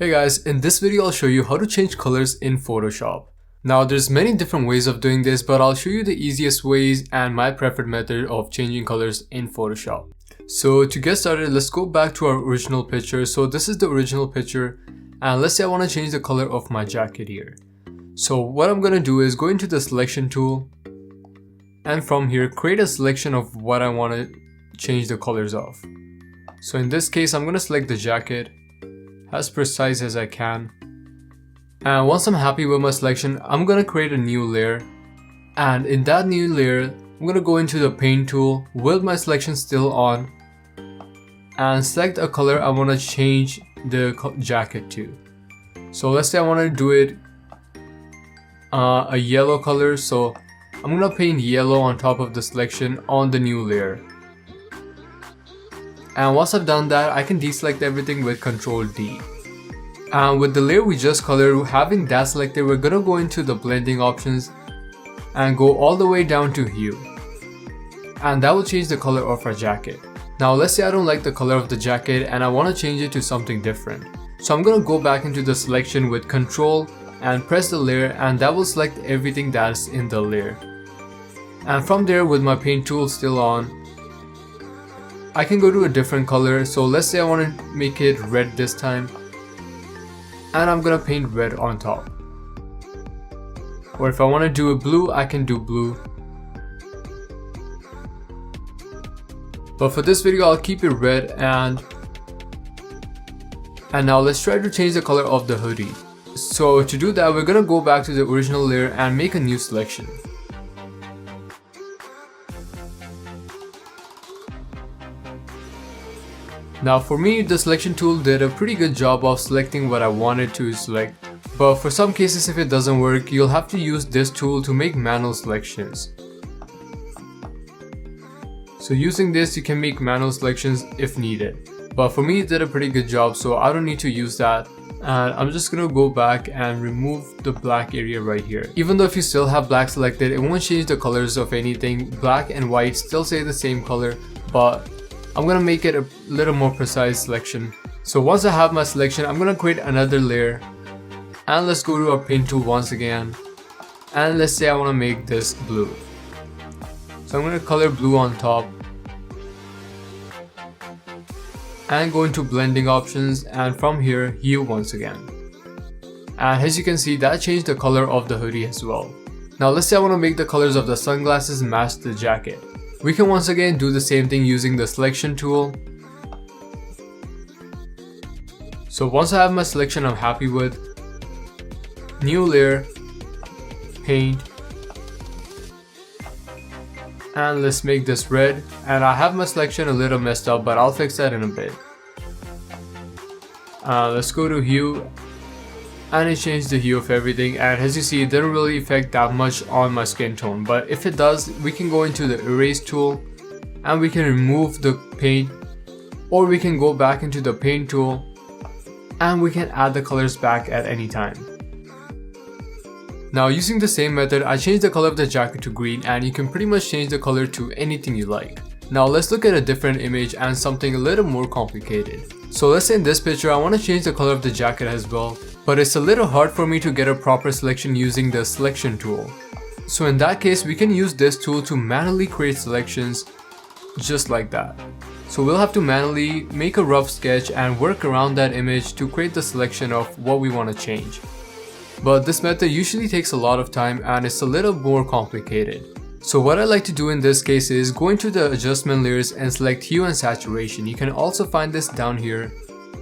Hey guys, in this video I'll show you how to change colors in Photoshop. Now there's many different ways of doing this, but I'll show you the easiest ways and my preferred method of changing colors in Photoshop. So to get started, let's go back to our original picture. So this is the original picture, and let's say I want to change the color of my jacket here. So what I'm going to do is go into the selection tool, and from here create a selection of what I want to change the colors of. So in this case I'm going to select the jacket as precise as I can, and once I'm happy with my selection, I'm gonna create a new layer, and in that new layer I'm gonna go into the paint tool with my selection still on and select a color I want to change the jacket to. So let's say I want to do it a yellow color, so I'm gonna paint yellow on top of the selection on the new layer. And once I've done that, I can deselect everything with Ctrl D. And with the layer we just colored, having that selected, we're gonna go into the blending options and go all the way down to hue. And that will change the color of our jacket. Now let's say I don't like the color of the jacket and I want to change it to something different. So I'm gonna go back into the selection with Ctrl and press the layer, and that will select everything that's in the layer. And from there, with my paint tool still on, I can go to a different color. So let's say I want to make it red this time, and I'm gonna paint red on top. Or if I want to do a blue, I can do blue. But for this video I'll keep it red, and now let's try to change the color of the hoodie. So to do that, we're gonna go back to the original layer and make a new selection. Now for me, the selection tool did a pretty good job of selecting what I wanted to select, but for some cases if it doesn't work, you'll have to use this tool to make manual selections. So using this, you can make manual selections if needed, but for me it did a pretty good job, so I don't need to use that. And I'm just gonna go back and remove the black area right here. Even though if you still have black selected, it won't change the colors of anything. Black and white still say the same color, but I'm gonna make it a little more precise selection. So once I have my selection, I'm gonna create another layer, and let's go to our paint tool once again, and let's say I want to make this blue. So I'm gonna color blue on top and go into blending options, and from here hue once again. And as you can see, that changed the color of the hoodie as well. Now let's say I want to make the colors of the sunglasses match the jacket. We can once again do the same thing using the selection tool. So once I have my selection I'm happy with, new layer, paint, and let's make this red. And I have my selection a little messed up, but I'll fix that in a bit. Let's go to hue, and it changed the hue of everything, and as you see, it didn't really affect that much on my skin tone, but if it does, we can go into the erase tool and we can remove the paint, or we can go back into the paint tool and we can add the colors back at any time. Now using the same method, I changed the color of the jacket to green, and you can pretty much change the color to anything you like. Now let's look at a different image and something a little more complicated. So let's say in this picture I want to change the color of the jacket as well, but it's a little hard for me to get a proper selection using the selection tool. So in that case, we can use this tool to manually create selections just like that. So we'll have to manually make a rough sketch and work around that image to create the selection of what we want to change. But this method usually takes a lot of time and it's a little more complicated. So what I like to do in this case is go into the adjustment layers and select hue and saturation. You can also find this down here,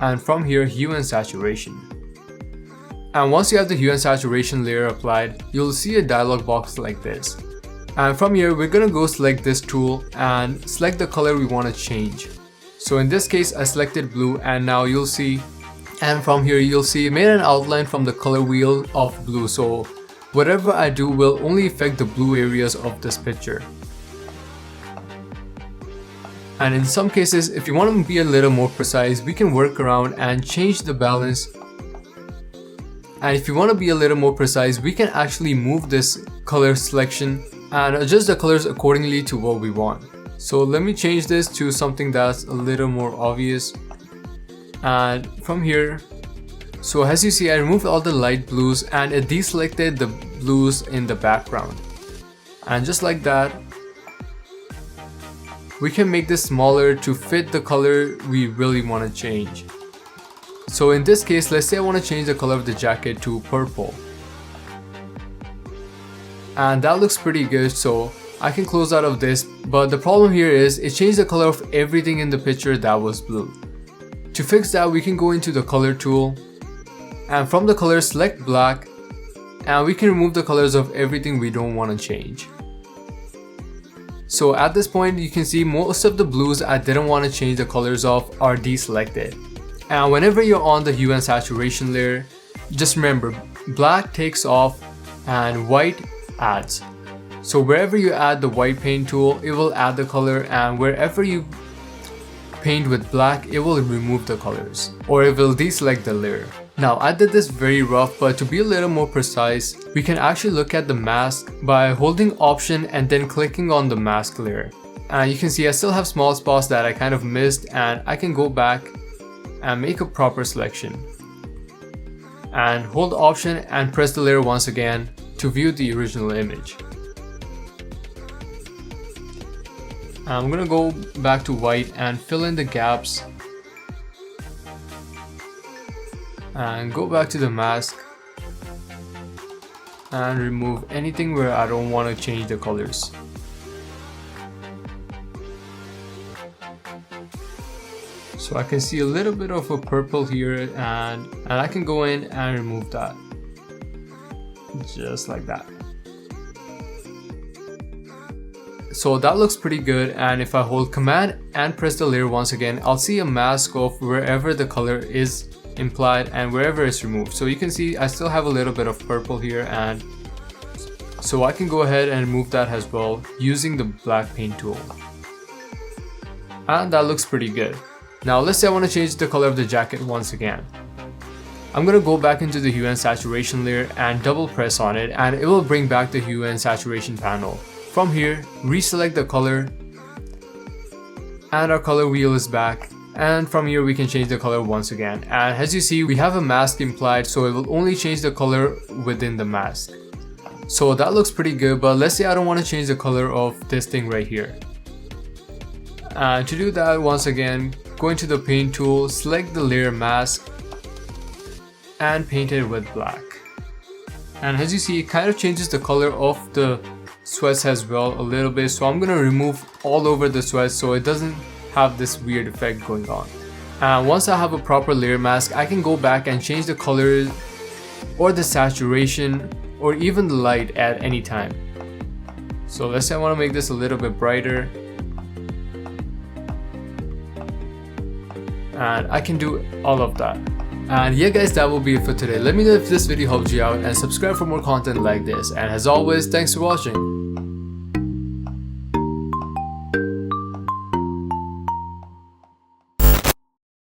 and from here hue and saturation. And once you have the hue and saturation layer applied, you'll see a dialog box like this. And from here we're gonna go select this tool and select the color we want to change. So in this case I selected blue, and now you'll see, and from here you'll see it made an outline from the color wheel of blue. So whatever I do will only affect the blue areas of this picture. And in some cases, if you want to be a little more precise, we can work around and change the balance. And if you want to be a little more precise, we can actually move this color selection and adjust the colors accordingly to what we want. So let me change this to something that's a little more obvious. And from here, So as you see, I removed all the light blues and it deselected the blues in the background. And just like that, we can make this smaller to fit the color we really want to change. So in this case, let's say I want to change the color of the jacket to purple. And that looks pretty good, so I can close out of this, but the problem here is it changed the color of everything in the picture that was blue. To fix that, we can go into the color tool and from the color select black, and we can remove the colors of everything we don't want to change. So at this point, you can see most of the blues I didn't want to change the colors of are deselected. And whenever you're on the hue and saturation layer, just remember, black takes off and white adds. So wherever you add the white paint tool, it will add the color, and wherever you paint with black, it will remove the colors, or it will deselect the layer. Now I did this very rough, but to be a little more precise, we can actually look at the mask by holding Option and then clicking on the mask layer. And you can see I still have small spots that I kind of missed, and I can go back and make a proper selection. And hold Option and press the layer once again to view the original image. I'm gonna go back to white and fill in the gaps. And go back to the mask and remove anything where I don't want to change the colors. So I can see a little bit of a purple here, and I can go in and remove that. Just like that. So that looks pretty good, and if I hold Command and press the layer once again, I'll see a mask of wherever the color is implied and wherever it's removed. So you can see I still have a little bit of purple here, and so I can go ahead and remove that as well using the black paint tool. And that looks pretty good. Now let's say I want to change the color of the jacket once again. I'm going to go back into the hue and saturation layer and double press on it, and it will bring back the hue and saturation panel. From here, reselect the color, and our color wheel is back. And from here we can change the color once again, and as you see we have a mask implied, so it will only change the color within the mask. So that looks pretty good, but let's say I don't want to change the color of this thing right here. And to do that, once again, go into the paint tool, select the layer mask and paint it with black. And as you see, it kind of changes the color of the sweats as well a little bit, so I'm gonna remove all over the sweats so it doesn't have this weird effect going on. And once I have a proper layer mask, I can go back and change the color or the saturation or even the light at any time. So let's say I want to make this a little bit brighter, and I can do all of that. And yeah guys, that will be it for today. Let me know if this video helped you out, and subscribe for more content like this. And as always, thanks for watching.